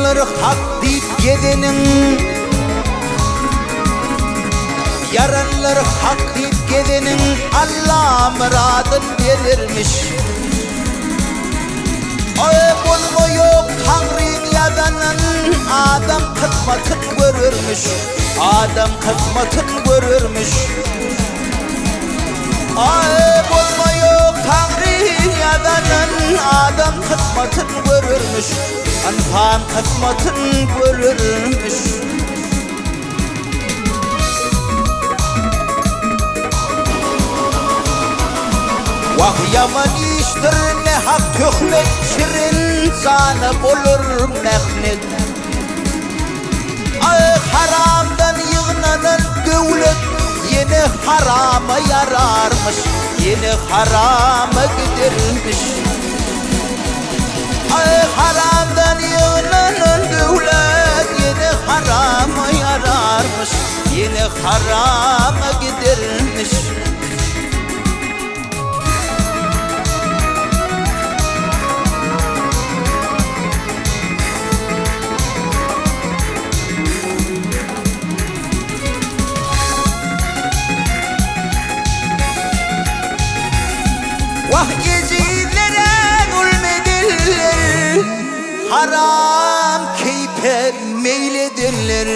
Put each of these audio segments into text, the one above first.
Yaranları hak deyip gedenin, yaranları hak deyip gedenin Allah muradın verirmiş. Bolma yok Tanrı'nın yadanın, adam kısmatın görürmüş, adam kısmatın görürmüş. Bolma yok Tanrı'nın yadanın, adam kısmatın görürmüş, insan kısmatın görürmüş. Vah yaman iştir ne hak töhmet, şirin sana olur mehnet. Haramdan yığınanan devlet yine harama yararmış, yine harama gidermiş. Haramdan yığınanan devlet yine harama yararmış, yine harama gidermiş. Vah gecilere zulmedirler, haram keyfe meyledirler.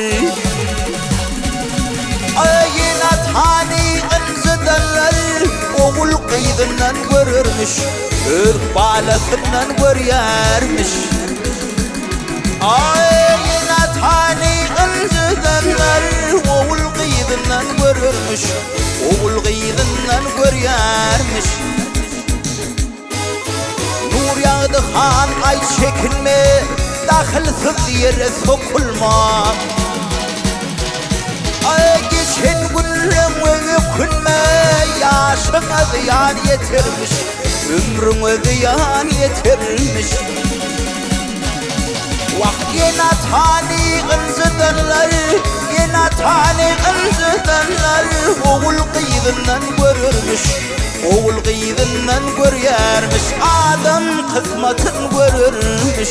Yinathani ınzıdanlar oğul kıydından görürmüş, ırk balasından görürmüş. Yinathani ınzıdanlar oğul kıydından görürmüş, oğul kıydından görürmüş. Nur yağdı han ay çekinme, dahilsiz yere sokulma. Geçen günlerime günme, yaşına ziyan yetirmiş, ömrüne ziyan yetirmiş. Vah yinathani ınzıdanlar, yinathani ınzıdanlar oğul kıydından görürmüş, oğul kıydından görürmüş, adam kısmatın görürmüş.